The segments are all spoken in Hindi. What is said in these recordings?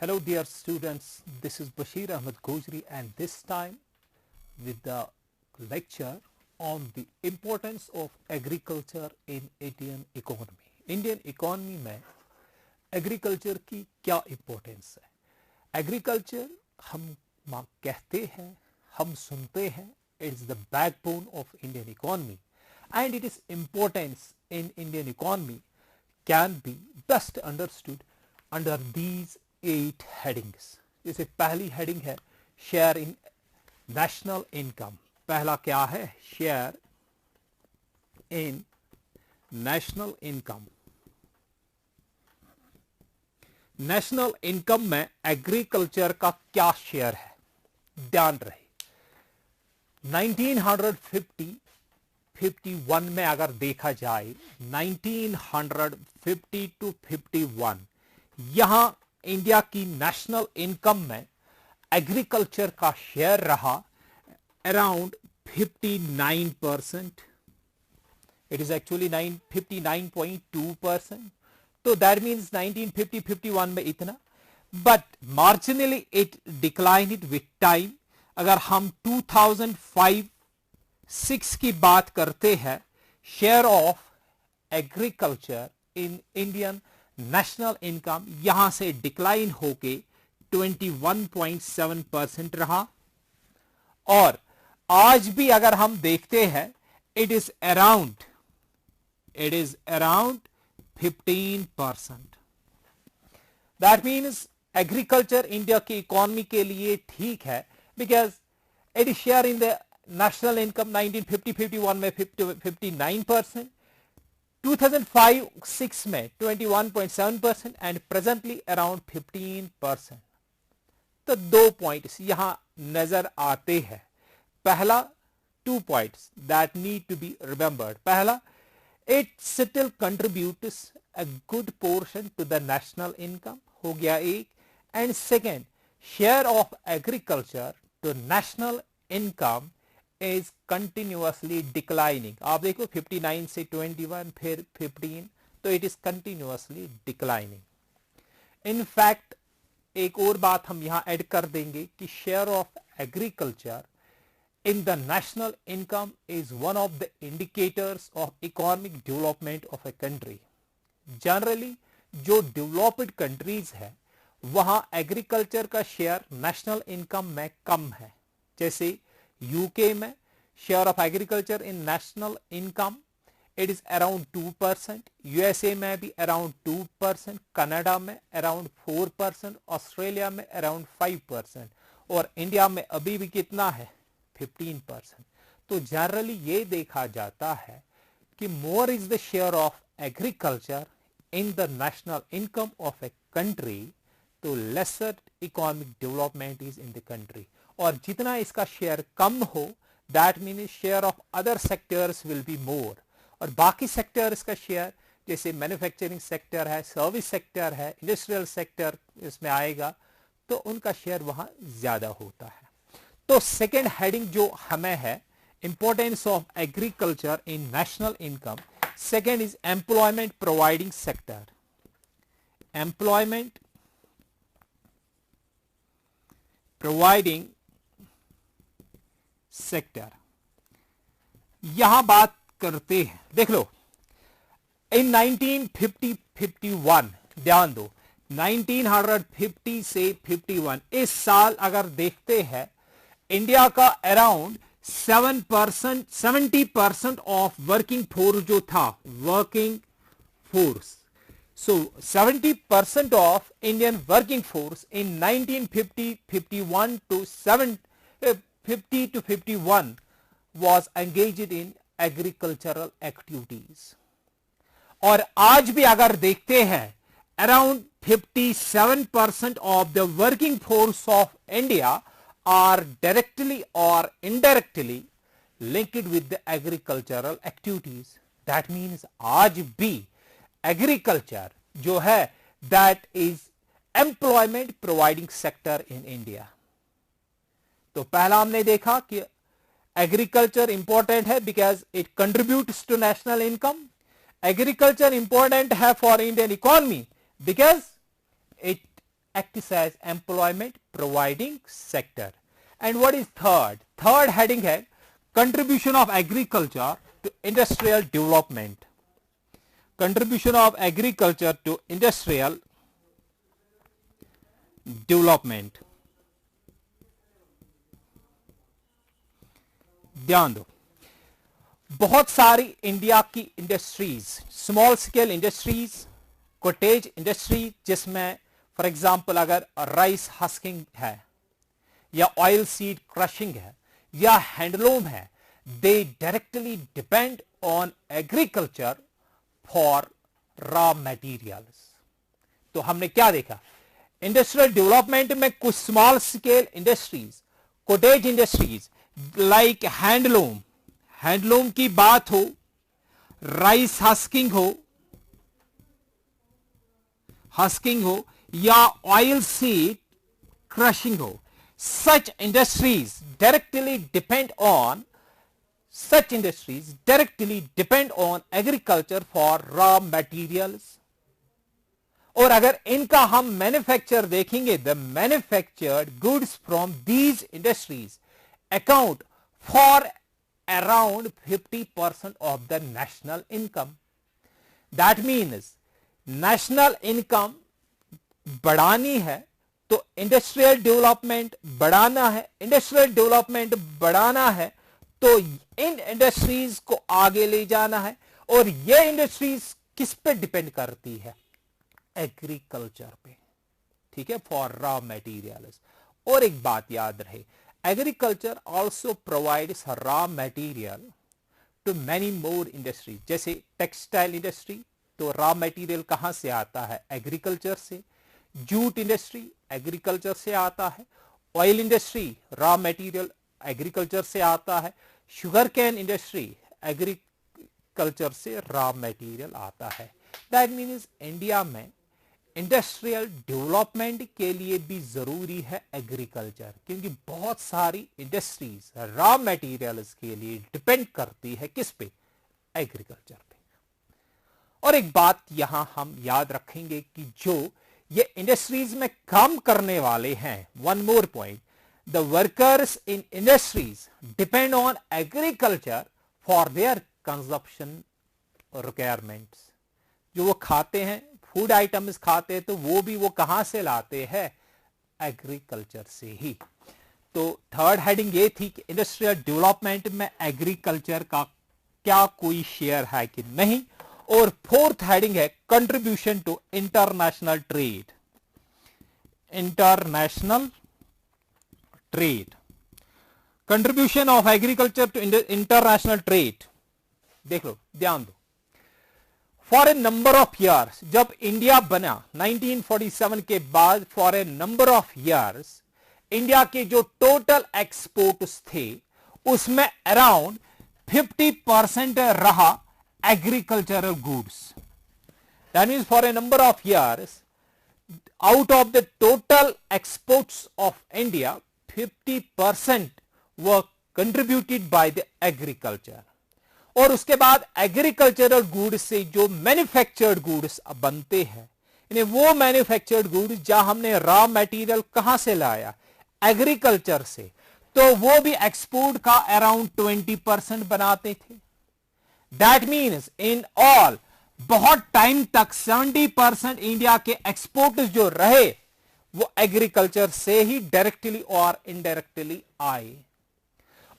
Hello dear students, this is Bashir Ahmed Gojri and this time with the lecture on the importance of agriculture in Indian economy. Indian economy में agriculture की क्या importance है? Agriculture हम कहते हैं, हम सुनते हैं, it is the backbone of Indian economy and its importance in Indian economy can be best understood under these 8 headings. जैसे पहली हेडिंग है शेयर इन नेशनल इनकम. पहला क्या है? Share in national income. National income में एग्रीकल्चर का क्या शेयर है? ध्यान रहे 1951 में अगर देखा जाए 1950 टू 51 यहां इंडिया की नेशनल इनकम में एग्रीकल्चर का शेयर रहा अराउंड 59%. It is actually 59.2%. तो दैट मीन्स 1950-51 में इतना, but marginally it declined with time. अगर हम 2005-6 की बात करते हैं, share of agriculture in Indian national income यहां से डिक्लाइन होके 21.7% रहा. और आज भी अगर हम देखते हैं it is around 15%. That means agriculture India की इकोनॉमी के लिए ठीक है because it is share in the national income 1950-51 में 59%, 2005-6 में 21.7% एंड प्रेजेंटली अराउंड 15%. तो 2 पॉइंट्स यहां नजर आते हैं. पहला 2 points that need to be remembered. पहला, it still contributes a good portion to the national income, हो गया एक. And second, share of agriculture to national income is continuously declining. आप देखो 59 से 21 फिर 15, तो it is continuously declining. In fact एक और बात हम यहां ऐड कर देंगे कि share of agriculture in the national income is one of the indicators of economic development of a country. Generally जो डेवलप्ड कंट्रीज है वहां एग्रीकल्चर का शेयर नेशनल इनकम में कम है. जैसे यूके में share of agriculture in national income it is around 2%, USA में भी अराउंड 2%, कनाडा में अराउंड 4%, ऑस्ट्रेलिया में अराउंड 5% और इंडिया में अभी भी कितना है? 15%. तो जनरली ये देखा जाता है कि more is the share of agriculture in the national income of a country, तो lesser economic development is in the country. और जितना इसका शेयर कम हो that means share of other sectors will be more. और बाकी सेक्टर्स का शेयर जैसे मैन्युफैक्चरिंग सेक्टर है, सर्विस सेक्टर है, इंडस्ट्रियल सेक्टर इसमें आएगा, तो उनका शेयर वहां ज्यादा होता है. तो सेकेंड हेडिंग जो हमें है importance of agriculture in national income. Second is employment providing sector. Employment providing sector यहां बात करते हैं. देख लो इन 1950-51 ध्यान दो 1950 से 51 इस साल अगर देखते हैं इंडिया का अराउंड 70% ऑफ वर्किंग फोर्स जो था working force. So 70% of Indian working force in 1950-51 to 50 to 51 was engaged in agricultural activities. और आज भी अगर देखते हैं around 57% of the working force of India are directly or indirectly linked with the agricultural activities. That means आज भी एग्रीकल्चर जो है that is employment providing sector in India. तो पहला हमने देखा कि एग्रीकल्चर इंपॉर्टेंट है because it contributes to national income. Agriculture important है for Indian economy because it acts as employment providing sector. And what is third? Third heading है contribution of agriculture to industrial development. Contribution of agriculture to industrial development. ध्यान दो, बहुत सारी इंडिया की industries, small scale industries, cottage industry, जिसमें फॉर एग्जांपल अगर राइस हस्किंग है या ऑयल सीड क्रशिंग है या हैंडलूम है, दे directly depend on agriculture for raw materials. तो हमने क्या देखा, इंडस्ट्रियल डेवलपमेंट में कुछ small scale industries, cottage industries like handloom, handloom की बात हो, राइस हस्किंग हो या ऑयल सीड क्रशिंग हो, such industries directly depend on agriculture for raw materials. और अगर इनका हम मैन्युफैक्चर देखेंगे, the manufactured goods from these industries account for around 50% of the national income. That means national income बढ़ानी है तो इंडस्ट्रियल डेवलपमेंट बढ़ाना है, इंडस्ट्रियल डेवलपमेंट बढ़ाना है तो इन इंडस्ट्रीज को आगे ले जाना है. और ये इंडस्ट्रीज किस पे डिपेंड करती है, एग्रीकल्चर पे, ठीक है, फॉर रॉ मटेरियल्स. और एक बात याद रहे, agriculture also provides raw material to many more industry. जैसे टेक्सटाइल इंडस्ट्री, तो रॉ मटेरियल कहां से आता है, एग्रीकल्चर से. जूट इंडस्ट्री एग्रीकल्चर से आता है. Oil industry raw material agriculture से आता है. शुगर कैन इंडस्ट्री एग्रीकल्चर से रॉ मटेरियल आता है. दैट मीन्स इंडिया में इंडस्ट्रियल डेवलपमेंट के लिए भी जरूरी है एग्रीकल्चर, क्योंकि बहुत सारी इंडस्ट्रीज रॉ मटेरियल्स के लिए डिपेंड करती है किस पे, एग्रीकल्चर पे. और एक बात यहां हम याद रखेंगे कि जो ये इंडस्ट्रीज में काम करने वाले हैं, one more point, the workers in industries depend on agriculture for their consumption requirements. जो वो खाते हैं, फूड आइटम्स खाते हैं, तो वो भी वो कहां से लाते हैं, एग्रीकल्चर से ही. तो थर्ड हेडिंग ये थी कि इंडस्ट्रियल डेवलपमेंट में एग्रीकल्चर का क्या कोई शेयर है कि नहीं. और फोर्थ हेडिंग है contribution to international trade. International trade, contribution of agriculture to international trade. देख लो, ध्यान दो, for a number of years, जब इंडिया बना 1947 के बाद, for a number of years India के जो टोटल एक्सपोर्ट्स थे उसमें अराउंड 50% रहा agricultural goods. That means for a number of years, out of the total exports of India, 50% were contributed by the agriculture. और उसके बाद agricultural goods से जो manufactured goods बनते हैं, इन्हें वो manufactured goods जहां हमने raw material कहां से लाया, agriculture से, तो वो भी export का around 20% बनाते थे. That means in all, बहुत टाइम तक 70% इंडिया के एक्सपोर्ट जो रहे वो एग्रीकल्चर से ही डायरेक्टली और इनडायरेक्टली आए.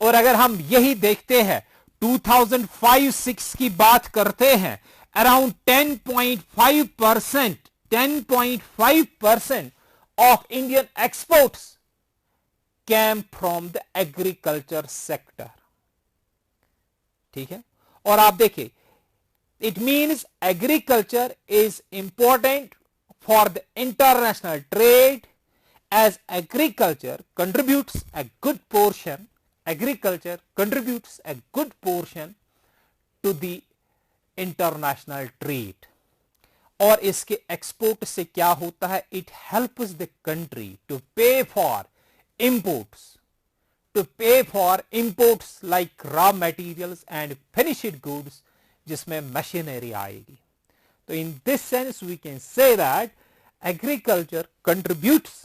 और अगर हम यही देखते हैं 2005-6 की बात करते हैं, around 10.5% of Indian exports came from the agriculture sector. ठीक है. और आप देखिए, it means agriculture is important for the international trade, as agriculture contributes a good portion, agriculture contributes a good portion to the international trade. और इसके एक्सपोर्ट से क्या होता है, it helps the country to pay for imports, to pay for imports like raw materials and finished goods, जिसमें machinery आएगी. तो in this sense we can say that agriculture contributes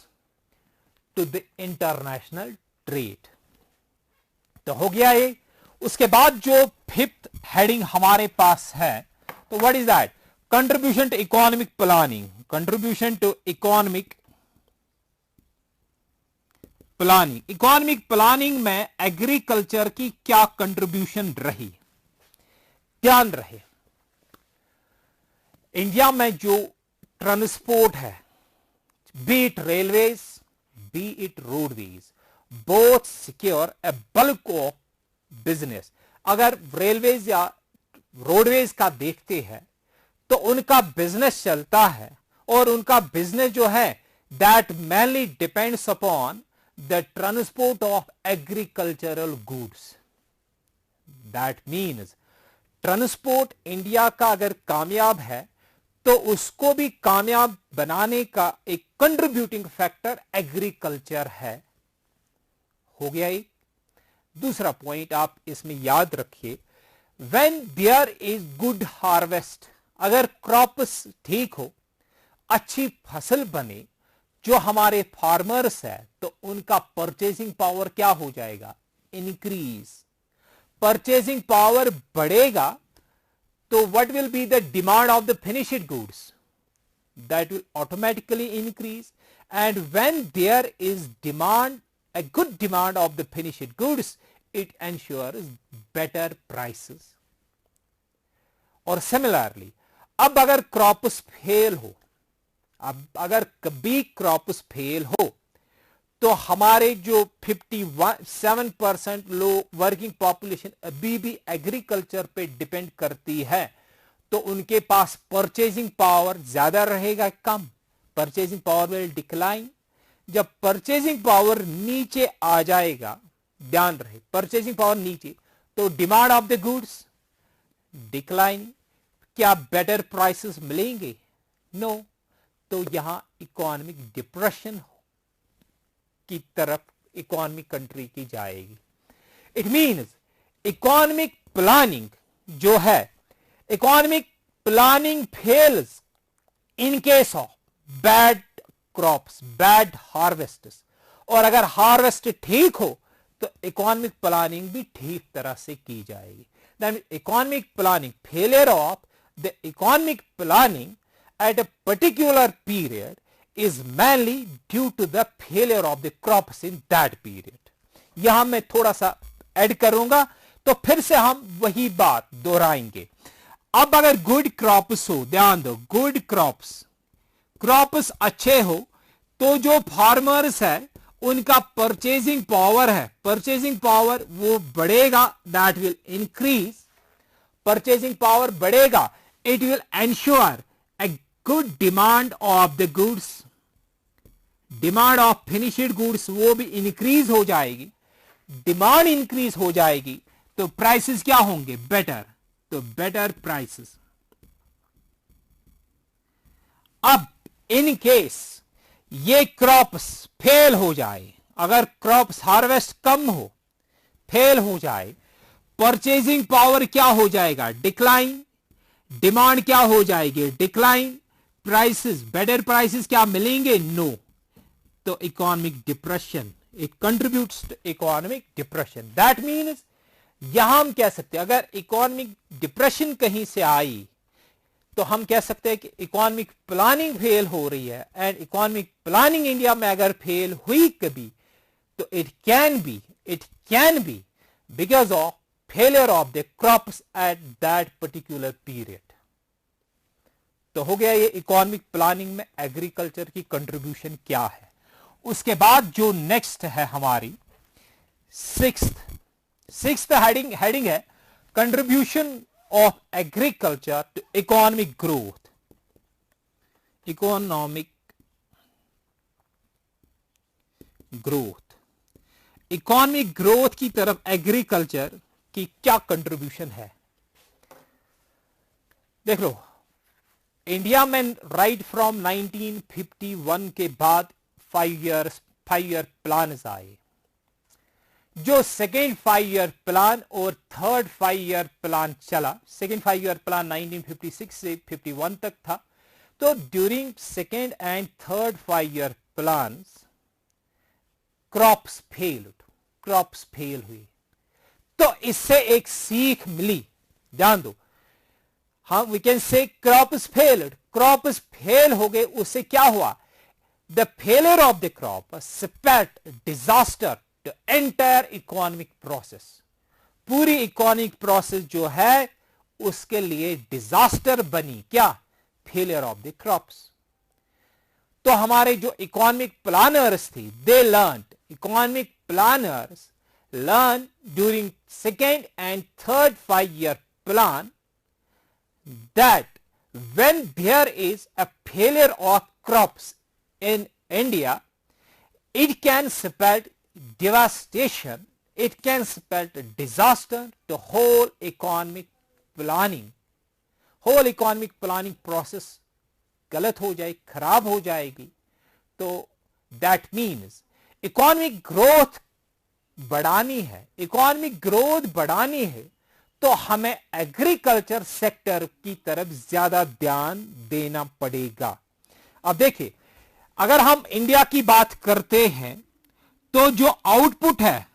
to the international trade. तो हो गया ये। उसके बाद जो फिफ्थ हेडिंग हमारे पास है, तो what is that? Contribution to economic planning. Contribution to economic planning. Economic planning में एग्रीकल्चर की क्या कंट्रीब्यूशन रही? ध्यान रहे, इंडिया में जो ट्रांसपोर्ट है, B it railways B it roadways, both secure A bulk of business. अगर रेलवेज या रोडवेज का देखते हैं तो उनका बिजनेस चलता है, और उनका बिजनेस जो है that mainly depends upon the transport of agricultural goods. That means transport India का अगर कामयाब है तो उसको भी कामयाब बनाने का एक कंट्रीब्यूटिंग फैक्टर एग्रीकल्चर है। हो गया एक। दूसरा पॉइंट आप इसमें याद रखिए, when there is good harvest, अगर क्रॉप्स ठीक हो, अच्छी फसल बने जो हमारे फार्मर्स है, तो उनका परचेसिंग पावर क्या हो जाएगा? इंक्रीज। परचेसिंग पावर बढ़ेगा तो what will be the demand of the finished goods? That will automatically increase, and when there is demand, a good demand of the finished goods, it ensures better prices. और सिमिलरली अब अगर क्रॉप्स फेल हो, अब अगर कभी क्रॉप्स फेल हो, तो हमारे जो 57% लो वर्किंग पॉपुलेशन अभी भी एग्रीकल्चर पे डिपेंड करती है, तो उनके पास परचेजिंग पावर ज्यादा रहेगा कम? Purchasing power will decline. जब परचेजिंग पावर नीचे आ जाएगा, ध्यान रहे, परचेजिंग पावर नीचे, तो demand of the goods decline. क्या बेटर प्राइसेस मिलेंगे? नो। तो यहां इकोनॉमिक डिप्रेशन की तरफ इकोनॉमिक कंट्री की जाएगी। इट मीन्स इकोनॉमिक प्लानिंग जो है, economic planning fails in case of bad crops, bad harvests. और अगर हार्वेस्ट ठीक हो तो इकोनॉमिक प्लानिंग भी ठीक तरह से की जाएगी। That economic planning, failure of the economic planning at a particular period is mainly due to the failure of the crops in that period। यहां मैं थोड़ा सा ऐड करूंगा तो फिर से हम वही बात दोहराएंगे। अब अगर गुड क्रॉप्स हो, ध्यान दो, गुड क्रॉप्स अच्छे हो, तो जो फार्मर्स है उनका परचेजिंग पावर है, परचेजिंग पावर वो बढ़ेगा, that will increase. Purchasing power बढ़ेगा, it will ensure a good demand of the goods, demand of finished goods वो भी इंक्रीज हो जाएगी। डिमांड इंक्रीज हो जाएगी तो प्राइसेस क्या होंगे? बेटर। तो बेटर प्राइसेस। अब इन केस ये क्रॉप्स फेल हो जाए, अगर क्रॉप्स हार्वेस्ट कम हो, फेल हो जाए, परचेजिंग पावर क्या हो जाएगा? डिक्लाइन। डिमांड क्या हो जाएगी? डिक्लाइन। प्राइसेस, बेटर प्राइसेस क्या मिलेंगे? नो। तो economic depression, it contributes to economic depression. That means यहां हम कह सकते हैं अगर इकोनॉमिक डिप्रेशन कहीं से आई तो हम कह सकते हैं कि इकोनॉमिक प्लानिंग फेल हो रही है, एंड इकोनॉमिक प्लानिंग इंडिया में अगर फेल हुई कभी तो it can be because of failure of the crops at that particular period. तो हो गया ये इकोनॉमिक प्लानिंग में एग्रीकल्चर की कंट्रीब्यूशन क्या है। उसके बाद जो नेक्स्ट है हमारी सिक्स्थ हेडिंग है contribution of agriculture to economic growth. Economic growth की तरफ एग्रीकल्चर की क्या कंट्रीब्यूशन है? देख लो, इंडिया में राइट फ्रॉम 1951 के बाद 5 ईयर प्लान आए। जो सेकेंड 5 ईयर प्लान और थर्ड 5 ईयर प्लान चला, सेकेंड 5 ईयर प्लान 1956 से 51 तक था, तो during second and third 5 year plans crops fail हुई। तो इससे एक सीख मिली, ध्यान दो, हाँ we can say crops fail हो गए। उससे क्या हुआ? The failure of the crop spelt disaster to entire economic process. पूरी इकोनॉमिक प्रोसेस जो है उसके लिए डिजास्टर बनी। क्या? Failure of the crops. तो हमारे जो इकोनॉमिक प्लानर्स थी, they learn, economic planners learn during second and third 5 year plan that when there is a failure of crops in India, it can spell devastation, it can spell disaster to whole economic planning process गलत हो जाए, खराब हो जाएगी। तो that means economic growth बढ़ानी है, इकोनॉमिक ग्रोथ बढ़ानी है, तो हमें एग्रीकल्चर सेक्टर की तरफ ज्यादा ध्यान देना पड़ेगा। अब देखिए, अगर हम इंडिया की बात करते हैं तो जो आउटपुट है,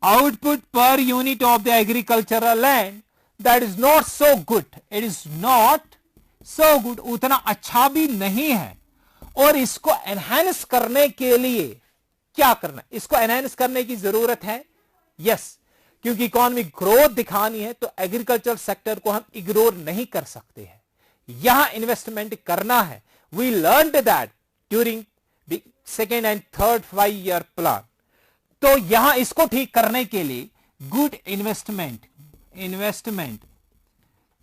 output per unit of the agricultural land, that is not so good, it is not so good, उतना अच्छा भी नहीं है। और इसको एनहांस करने के लिए क्या करना? इसको एनहांस करने की जरूरत है, यस, क्योंकि इकोनॉमिक ग्रोथ दिखानी है तो एग्रीकल्चर सेक्टर को हम इग्नोर नहीं कर सकते हैं, यहां इन्वेस्टमेंट करना है। We learned that during the second and third 5 year plan. तो यहां इसको ठीक करने के लिए गुड इन्वेस्टमेंट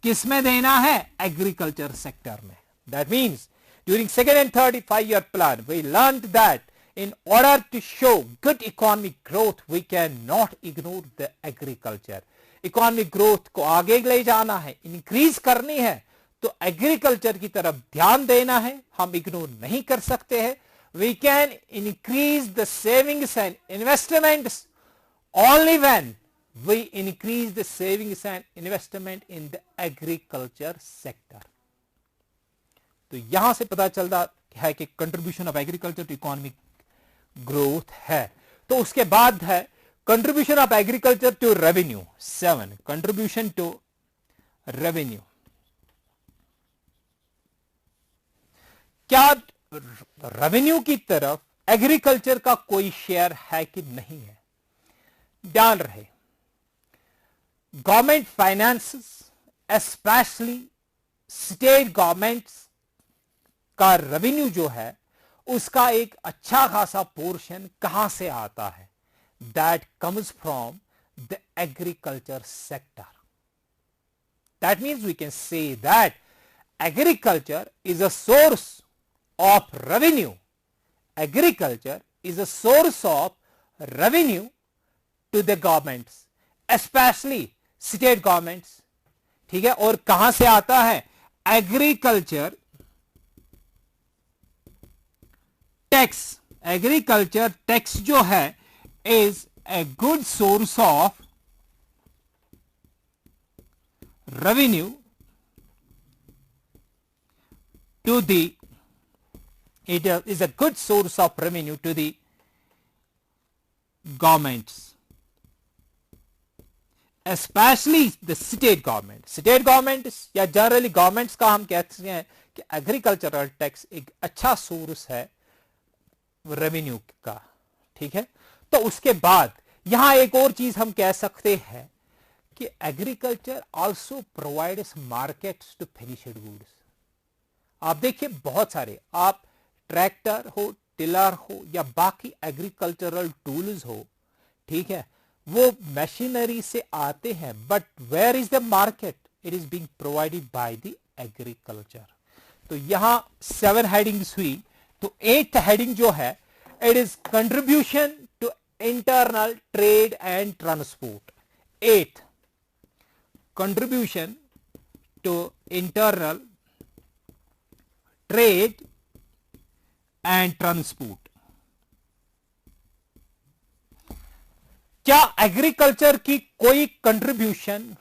किसमें देना है? एग्रीकल्चर सेक्टर में। That means during second and third 5 year plan we learned that in order to show good economic growth we cannot ignore the agriculture. Economic growth को आगे ले जाना है, इंक्रीज करनी है, तो एग्रीकल्चर की तरफ ध्यान देना है, हम इग्नोर नहीं कर सकते हैं। We can increase the savings and investments only when we increase the savings and investment in the agriculture sector. तो यहां से पता चलता है कि contribution of agriculture to economic growth है। तो उसके बाद है contribution of agriculture to revenue. 7 contribution to revenue. क्या रेवेन्यू की तरफ एग्रीकल्चर का कोई शेयर है कि नहीं है? ध्यान रहे, government finances, especially state governments का रेवेन्यू जो है उसका एक अच्छा खासा पोर्शन कहां से आता है? That comes from the agriculture sector. That means we can say that agriculture is a source of revenue. Agriculture is a source of revenue to the governments, especially state governments. ठीक है, और कहां से आता है? Agriculture tax. एग्रीकल्चर टैक्स जो है is a good source of revenue to the, it is a good source of revenue to the governments, especially the state government. State governments या जनरली गवर्नमेंट्स का हम कहते हैं कि एग्रीकल्चरल टैक्स एक अच्छा सोर्स है रेवेन्यू का। ठीक है, तो उसके बाद यहां एक और चीज हम कह सकते हैं कि agriculture also provides markets to finished goods. आप देखिए, बहुत सारे, आप ट्रैक्टर हो, टिलर हो या बाकी एग्रीकल्चरल टूल्स हो, ठीक है, वो मशीनरी से आते हैं, but where is the market? It is being provided by the agriculture. तो यहां 7 हेडिंग्स हुई। तो 8th हेडिंग जो है, it is contribution to internal trade and transport. 8th contribution to internal trade and transport. क्या एग्रीकल्चर की कोई contribution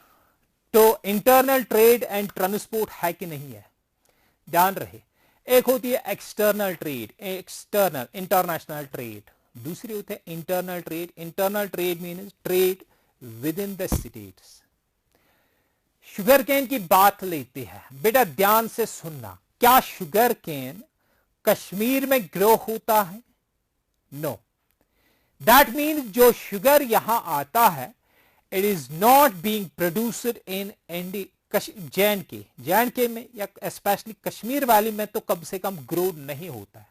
to internal trade and transport है कि नहीं है? ध्यान रहे, एक होती है external trade, external international trade, दूसरी होती है internal trade. Internal trade means trade within the states. Sugar cane की बात लेते हैं, बेटा ध्यान से सुनना. क्या शुगर केन कश्मीर में ग्रो होता है? नो. दैट मीन्स जो शुगर यहां आता है, it is not being produced in J&K में या स्पेशली कश्मीर वैली में तो कम से कम ग्रो नहीं होता है.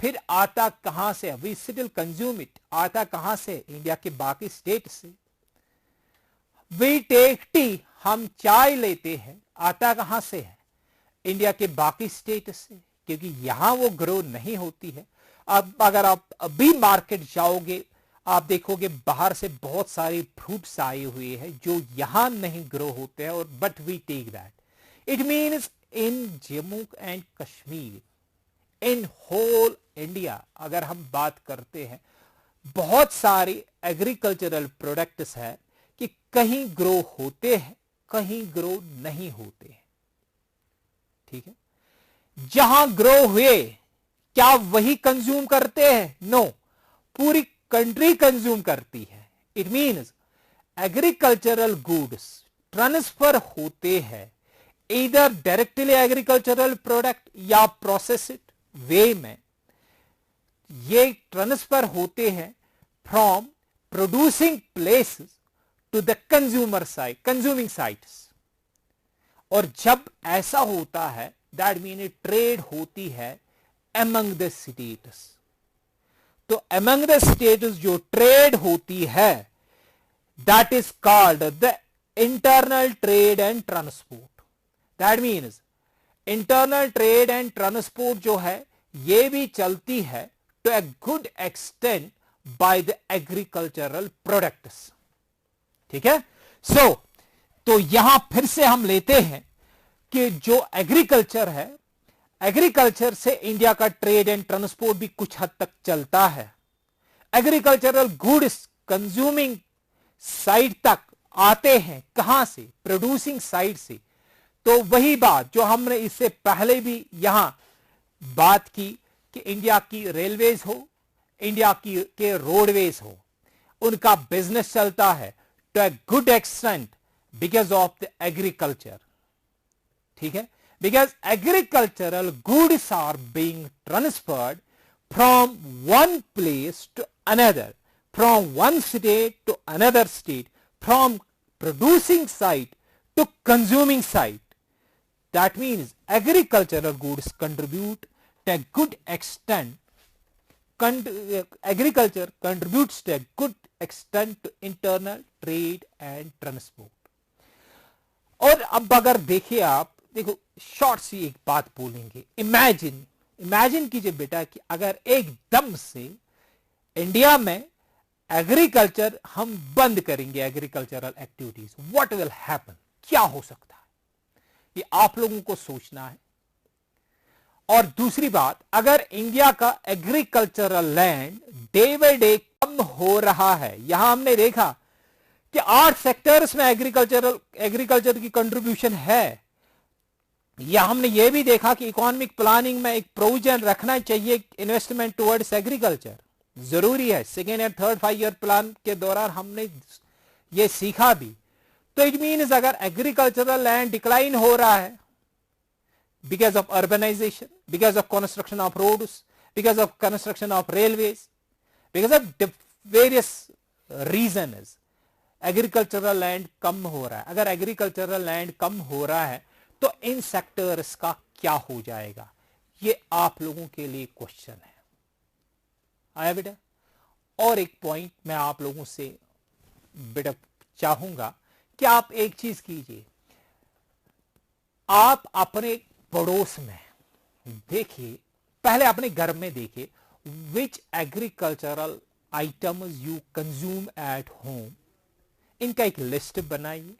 फिर आता कहां से? We still consume it. आता कहां से? इंडिया के बाकी स्टेट से. वी टेक टी, हम चाय लेते हैं, आता कहां से है? इंडिया के बाकी स्टेट से, क्योंकि यहां वो ग्रो नहीं होती है. अब अगर आप अभी मार्केट जाओगे, आप देखोगे बाहर से बहुत सारे फ्रूट्स आए हुए हैं जो यहां नहीं ग्रो होते हैं, और but we take that. It means in Jammu and Kashmir, in whole India अगर हम बात करते हैं, बहुत सारे एग्रीकल्चरल प्रोडक्ट्स है कि कहीं ग्रो होते हैं, कहीं ग्रो नहीं होते हैं. ठीक है. जहां ग्रो हुए क्या वही कंज्यूम करते हैं? नो. पूरी कंट्री कंज्यूम करती है. It means agricultural goods transfer होते हैं इधर डायरेक्टली एग्रीकल्चरल प्रोडक्ट या प्रोसेस्ड वे में. ये ट्रांसफर होते हैं from producing places to the consumer side, consuming sites. और जब ऐसा होता है, दैट मीन ट्रेड होती है among the states. तो among the states जो ट्रेड होती है, that is called the internal trade and transport. That means internal trade and transport जो है, ये भी चलती है to a good extent by the agricultural products. ठीक है. तो यहां फिर से हम लेते हैं कि जो एग्रीकल्चर है, एग्रीकल्चर से इंडिया का ट्रेड एंड ट्रांसपोर्ट भी कुछ हद तक चलता है. एग्रीकल्चरल गुड्स कंज्यूमिंग साइड तक आते हैं कहां से? प्रोड्यूसिंग साइड से. तो वही बात जो हमने इससे पहले भी यहां बात की कि इंडिया की रेलवेज हो, इंडिया की के रोडवेज हो, उनका बिजनेस चलता है to a good extent because of the agriculture. ठीक है. Because agricultural goods are being transferred from one place to another, from one state to another state, from producing site to consuming site. That means agricultural goods contribute to a good extent. Agriculture contributes to a good extent to internal trade and transport. और अब अगर देखिए आप, देखो शॉर्ट सी एक बात बोलेंगे. इमेजिन कीजिए बेटा कि अगर एकदम से इंडिया में एग्रीकल्चर हम बंद करेंगे, agricultural activities, what will happen? क्या हो सकता है? ये आप लोगों को सोचना है. और दूसरी बात, अगर इंडिया का agricultural land day by day कम हो रहा है, यहां हमने देखा कि 8 सेक्टर्स में एग्रीकल्चर की कंट्रीब्यूशन है. या हमने यह भी देखा कि इकोनॉमिक प्लानिंग में एक प्रोविजन रखना चाहिए इन्वेस्टमेंट टुवर्ड्स एग्रीकल्चर, जरूरी है. Second and third 5 year plan के दौरान हमने ये सीखा भी. तो इट मीन्स अगर एग्रीकल्चरल लैंड डिक्लाइन हो रहा है because of urbanisation, because of construction of roads, because of construction of railways, because of various reasons, agricultural land कम हो रहा है. अगर एग्रीकल्चरल लैंड कम हो रहा है तो इन सेक्टर्स का क्या हो जाएगा? ये आप लोगों के लिए क्वेश्चन है. आया बेटा? और एक पॉइंट मैं आप लोगों से बेटा चाहूंगा कि आप एक चीज कीजिए. आप अपने पड़ोस में देखिए, पहले अपने घर में देखिए, which agricultural items you consume at home. इनका एक लिस्ट बनाइए.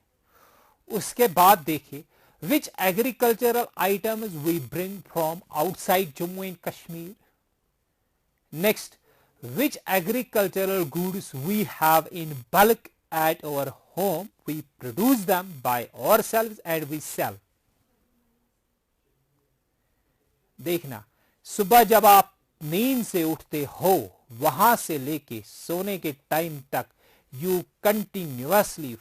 उसके बाद देखिए which agricultural items we bring from outside Jammu and Kashmir. Next, which agricultural goods we have in bulk at our home. We produce them by ourselves and we sell. देखना, सुबह जब आप नींद से उठते हो वहां से लेके सोने के टाइम तक यू कंटिन्यूअसली,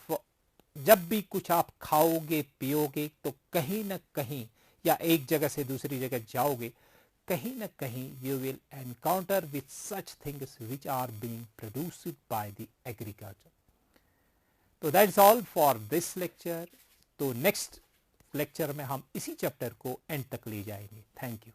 जब भी कुछ आप खाओगे पियोगे तो कहीं ना कहीं या एक जगह से दूसरी जगह जाओगे, कहीं ना कहीं you will encounter with such things which are being produced by the agriculture. तो that's all for this lecture. तो नेक्स्ट लेक्चर में हम इसी चैप्टर को एंड तक ले जाएंगे। Thank you.